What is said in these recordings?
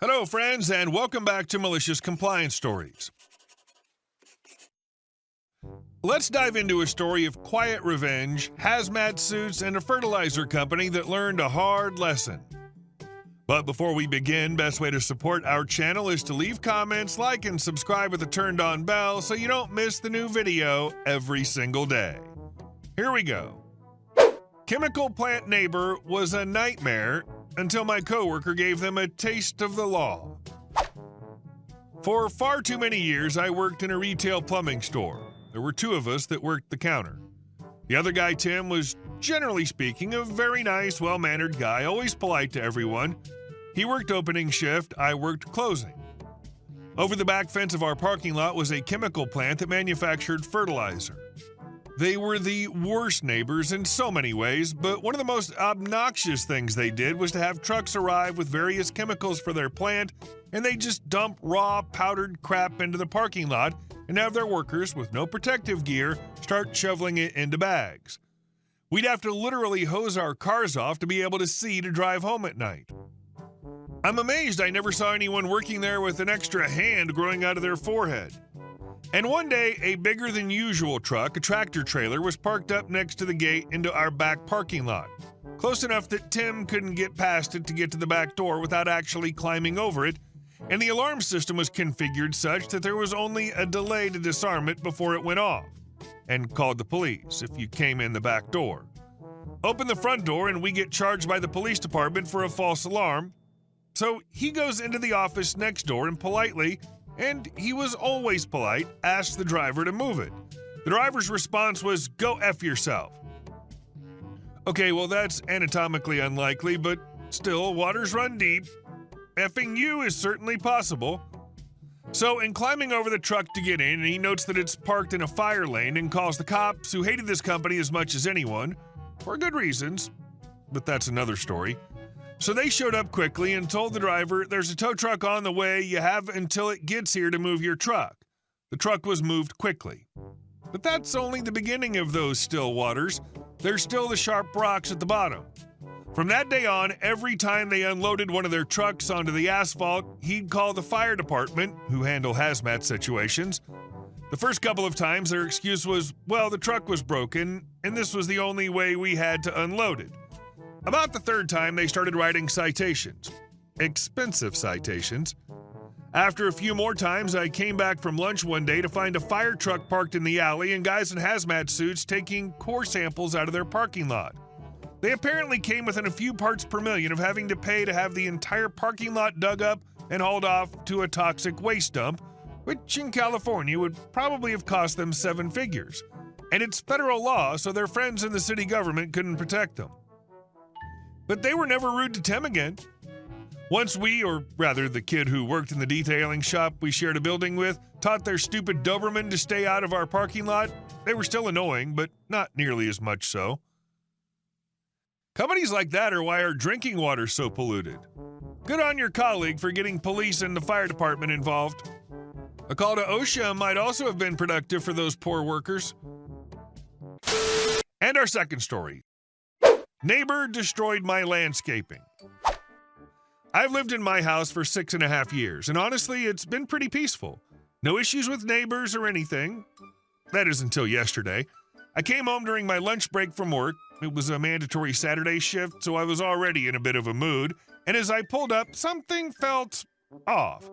Hello, friends, and welcome back to Malicious Compliance Stories. Let's dive into a story of quiet revenge, hazmat suits, and a fertilizer company that learned a hard lesson. But before we begin, best way to support our channel is to leave comments, like, and subscribe with a turned-on bell so you don't miss the new video every single day. Here we go. Chemical plant neighbor was a nightmare until my coworker gave them a taste of the law. For far too many years, I worked in a retail plumbing store. There were two of us that worked the counter. The other guy, Tim, was, generally speaking, a very nice, well-mannered guy, always polite to everyone. He worked opening shift, I worked closing. Over the back fence of our parking lot was a chemical plant that manufactured fertilizer. They were the worst neighbors in so many ways, but one of the most obnoxious things they did was to have trucks arrive with various chemicals for their plant, and they just dump raw, powdered crap into the parking lot and have their workers, with no protective gear, start shoveling it into bags. We'd have to literally hose our cars off to be able to see to drive home at night. I'm amazed I never saw anyone working there with an extra hand growing out of their forehead. And one day, a bigger than usual truck, a tractor trailer, was parked up next to the gate into our back parking lot, close enough that Tim couldn't get past it to get to the back door without actually climbing over it, and the alarm system was configured such that there was only a delay to disarm it before it went off, and called the police if you came in the back door. Open the front door and we get charged by the police department for a false alarm. So he goes into the office next door and politely, and he was always polite, asked the driver to move it. The driver's response was, "Go F yourself." Okay, well that's anatomically unlikely, but still, waters run deep. Effing you is certainly possible. So in climbing over the truck to get in, he notes that it's parked in a fire lane and calls the cops, who hated this company as much as anyone, for good reasons, but that's another story. So they showed up quickly and told the driver, "There's a tow truck on the way, you have until it gets here to move your truck." The truck was moved quickly. But that's only the beginning of those still waters. There's still the sharp rocks at the bottom. From that day on, every time they unloaded one of their trucks onto the asphalt, he'd call the fire department, who handle hazmat situations. The first couple of times, their excuse was, well, the truck was broken, and this was the only way we had to unload it. About the third time, they started writing citations. Expensive citations. After a few more times, I came back from lunch one day to find a fire truck parked in the alley and guys in hazmat suits taking core samples out of their parking lot. They apparently came within a few parts per million of having to pay to have the entire parking lot dug up and hauled off to a toxic waste dump, which in California would probably have cost them 7 figures. And it's federal law, so their friends in the city government couldn't protect them. But they were never rude to Tim again. Once we, or rather the kid who worked in the detailing shop we shared a building with, taught their stupid Doberman to stay out of our parking lot, they were still annoying, but not nearly as much so. Companies like that are why our drinking water's so polluted. Good on your colleague for getting police and the fire department involved. A call to OSHA might also have been productive for those poor workers. And our second story. Neighbor destroyed my landscaping. I've lived in my house for 6.5 years, and honestly, it's been pretty peaceful. No issues with neighbors or anything. That is until yesterday. I came home during my lunch break from work. It was a mandatory Saturday shift, so I was already in a bit of a mood, and as I pulled up, something felt off.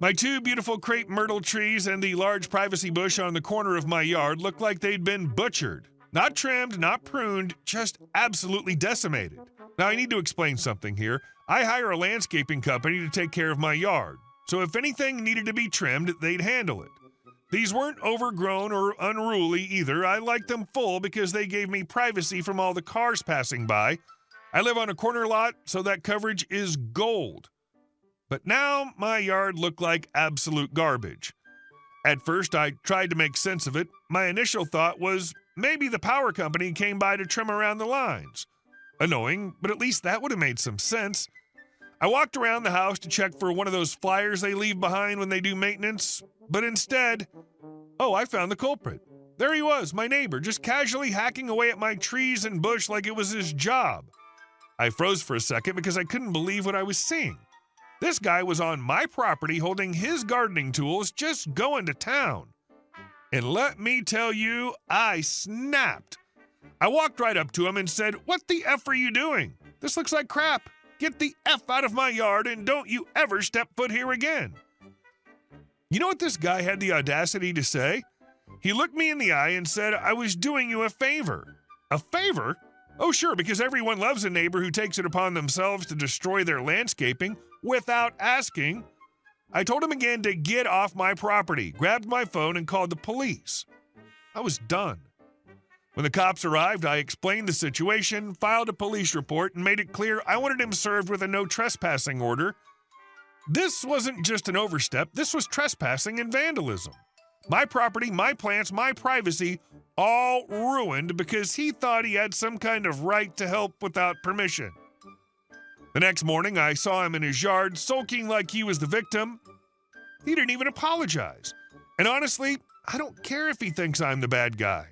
My 2 beautiful crepe myrtle trees and the large privacy bush on the corner of my yard looked like they'd been butchered. Not trimmed, not pruned, just absolutely decimated. Now, I need to explain something here. I hire a landscaping company to take care of my yard, so if anything needed to be trimmed, they'd handle it. These weren't overgrown or unruly either. I liked them full because they gave me privacy from all the cars passing by. I live on a corner lot, so that coverage is gold. But now, my yard looked like absolute garbage. At first, I tried to make sense of it. My initial thought was, maybe the power company came by to trim around the lines. Annoying, but at least that would have made some sense. I walked around the house to check for one of those flyers they leave behind when they do maintenance, but instead, I found the culprit. There he was, my neighbor, just casually hacking away at my trees and bush like it was his job. I froze for a second because I couldn't believe what I was seeing. This guy was on my property holding his gardening tools, just going to town. And let me tell you, I snapped. I walked right up to him and said, "What the F are you doing? This looks like crap. Get the F out of my yard and don't you ever step foot here again." You know what this guy had the audacity to say? He looked me in the eye and said, "I was doing you a favor." A favor? Oh, sure, because everyone loves a neighbor who takes it upon themselves to destroy their landscaping without asking. I told him again to get off my property, grabbed my phone, and called the police. I was done. When the cops arrived, I explained the situation, filed a police report, and made it clear I wanted him served with a no trespassing order. This wasn't just an overstep, this was trespassing and vandalism. My property, my plants, my privacy, all ruined because he thought he had some kind of right to help without permission. The next morning, I saw him in his yard, sulking like he was the victim. He didn't even apologize. And honestly, I don't care if he thinks I'm the bad guy.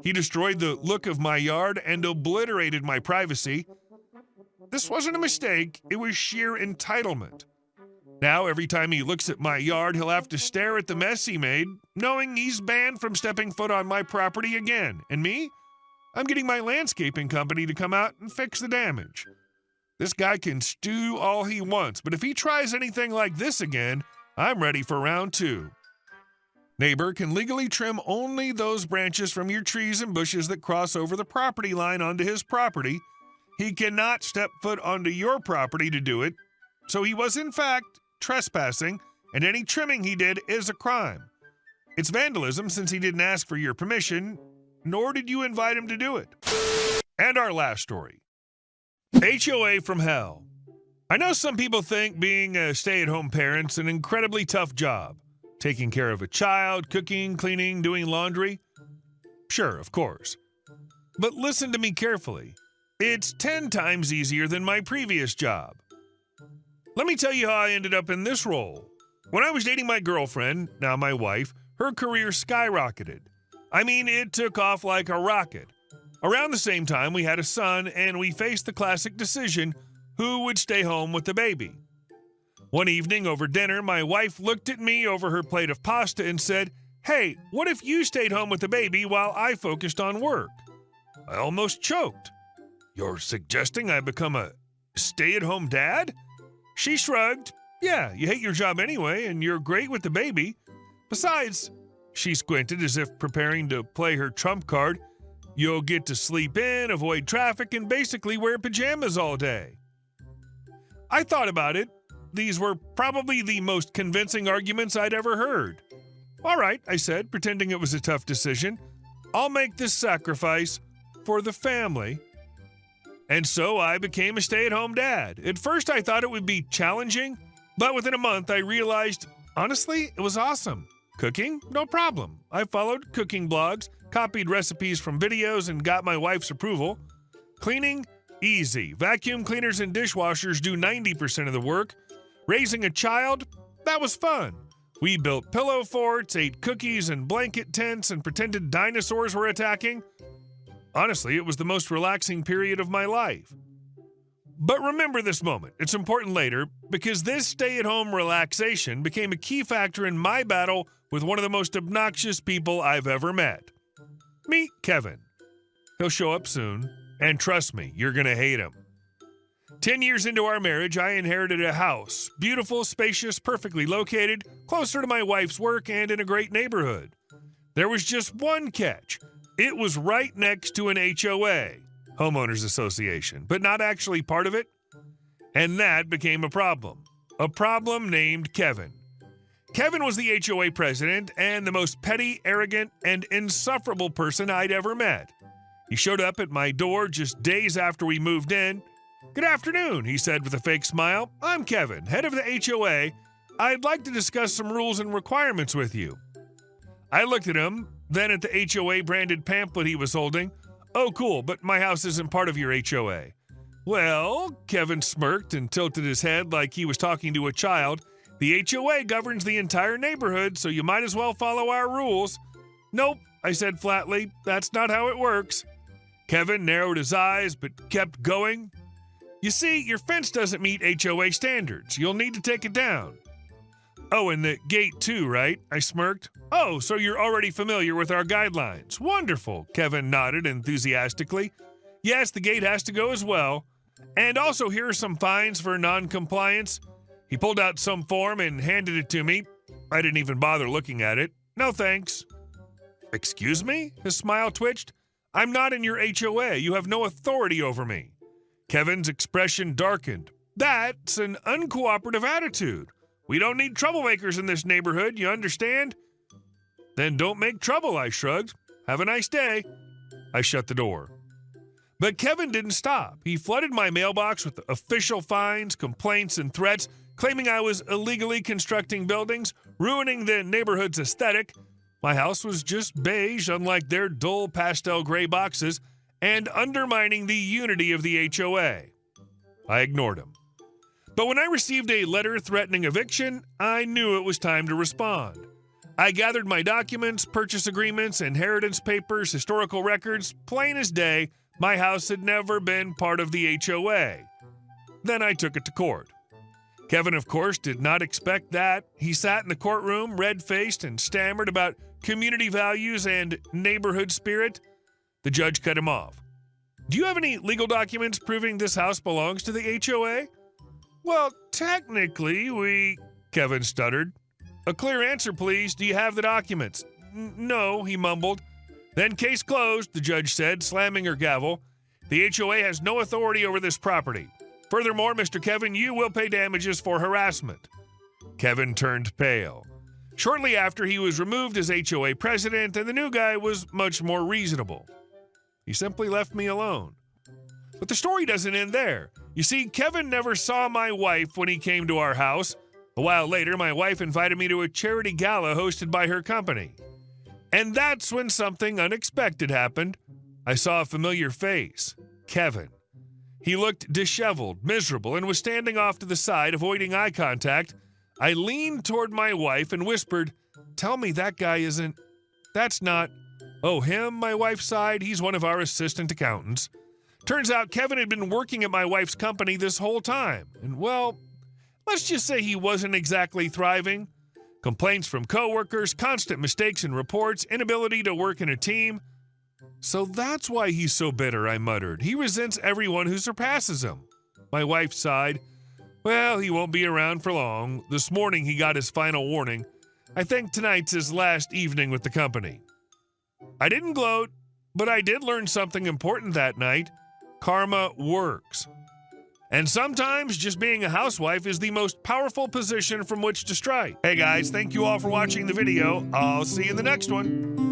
He destroyed the look of my yard and obliterated my privacy. This wasn't a mistake, it was sheer entitlement. Now, every time he looks at my yard, he'll have to stare at the mess he made, knowing he's banned from stepping foot on my property again. And me? I'm getting my landscaping company to come out and fix the damage. This guy can stew all he wants, but if he tries anything like this again, I'm ready for round 2. Neighbor can legally trim only those branches from your trees and bushes that cross over the property line onto his property. He cannot step foot onto your property to do it, so he was in fact trespassing, and any trimming he did is a crime. It's vandalism since he didn't ask for your permission, nor did you invite him to do it. And our last story. HOA from hell. I know some people think being a stay-at-home parent's an incredibly tough job. Taking care of a child, cooking, cleaning, doing laundry. Sure, of course. But listen to me carefully. It's 10 times easier than my previous job. Let me tell you how I ended up in this role. When I was dating my girlfriend, now my wife, her career skyrocketed. I mean, it took off like a rocket. Around the same time, we had a son, and we faced the classic decision, who would stay home with the baby? One evening over dinner, my wife looked at me over her plate of pasta and said, "Hey, what if you stayed home with the baby while I focused on work?" I almost choked. "You're suggesting I become a stay-at-home dad?" She shrugged. "Yeah, you hate your job anyway, and you're great with the baby. Besides," she squinted as if preparing to play her trump card, "you'll get to sleep in, avoid traffic, and basically wear pajamas all day." I thought about it. These were probably the most convincing arguments I'd ever heard. "All right," I said, pretending it was a tough decision. "I'll make this sacrifice for the family." And so I became a stay-at-home dad. At first I thought it would be challenging, but within a month I realized, honestly, it was awesome. Cooking? No problem. I followed cooking blogs, copied recipes from videos, and got my wife's approval. Cleaning? Easy. Vacuum cleaners and dishwashers do 90% of the work. Raising a child? That was fun. We built pillow forts, ate cookies and blanket tents, and pretended dinosaurs were attacking. Honestly, it was the most relaxing period of my life. But remember this moment. It's important later, because this stay-at-home relaxation became a key factor in my battle with one of the most obnoxious people I've ever met. Meet Kevin. He'll show up soon, and trust me, you're gonna hate him. 10 years into our marriage, I inherited a house. Beautiful, spacious, perfectly located, closer to my wife's work, and in a great neighborhood. There was just one catch. It was right next to an HOA, Homeowners Association, but not actually part of it. And that became a problem named Kevin. Kevin was the HOA president and the most petty, arrogant, and insufferable person I'd ever met. He showed up at my door just days after we moved in. "Good afternoon," he said with a fake smile. "I'm Kevin, head of the HOA. I'd like to discuss some rules and requirements with you." I looked at him, then at the HOA branded pamphlet he was holding. "Oh, cool, but my house isn't part of your HOA. "Well," Kevin smirked and tilted his head like he was talking to a child, "the HOA governs the entire neighborhood, so you might as well follow our rules." "Nope," I said flatly, "that's not how it works." Kevin narrowed his eyes but kept going. You see, your fence doesn't meet HOA standards. You'll need to take it down. Oh, and the gate too, right? I smirked. Oh, so you're already familiar with our guidelines. Wonderful, Kevin nodded enthusiastically. Yes, the gate has to go as well. And also, here are some fines for non-compliance. He pulled out some form and handed it to me. I didn't even bother looking at it. No thanks. Excuse me? His smile twitched. I'm not in your HOA. You have no authority over me. Kevin's expression darkened. That's an uncooperative attitude. We don't need troublemakers in this neighborhood, you understand? Then don't make trouble, I shrugged. Have a nice day. I shut the door. But Kevin didn't stop. He flooded my mailbox with official fines, complaints, and threats, claiming I was illegally constructing buildings, ruining the neighborhood's aesthetic. My house was just beige, unlike their dull pastel gray boxes, and undermining the unity of the HOA. I ignored him. But when I received a letter threatening eviction, I knew it was time to respond. I gathered my documents, purchase agreements, inheritance papers, historical records. Plain as day, my house had never been part of the HOA. Then I took it to court. Kevin, of course, did not expect that. He sat in the courtroom, red-faced, and stammered about community values and neighborhood spirit. The judge cut him off. Do you have any legal documents proving this house belongs to the HOA? Well, technically, Kevin stuttered. A clear answer, please. Do you have the documents? No, he mumbled. Then case closed, the judge said, slamming her gavel. The HOA has no authority over this property. Furthermore, Mr. Kevin, you will pay damages for harassment. Kevin turned pale. Shortly after, he was removed as HOA president, and the new guy was much more reasonable. He simply left me alone. But the story doesn't end there. You see, Kevin never saw my wife when he came to our house. A while later, my wife invited me to a charity gala hosted by her company. And that's when something unexpected happened. I saw a familiar face, Kevin. He looked disheveled, miserable, and was standing off to the side, avoiding eye contact. I leaned toward my wife and whispered, "Tell me that guy isn't... That's not..." "Oh, him?" my wife sighed. "He's one of our assistant accountants." Turns out Kevin had been working at my wife's company this whole time. And, well, let's just say he wasn't exactly thriving. Complaints from coworkers, constant mistakes in reports, inability to work in a team. So that's why he's so bitter, I muttered. He resents everyone who surpasses him. My wife sighed. Well, he won't be around for long. This morning he got his final warning. I think tonight's his last evening with the company. I didn't gloat, but I did learn something important that night. Karma works. And sometimes just being a housewife is the most powerful position from which to strike. Hey guys, thank you all for watching the video. I'll see you in the next one.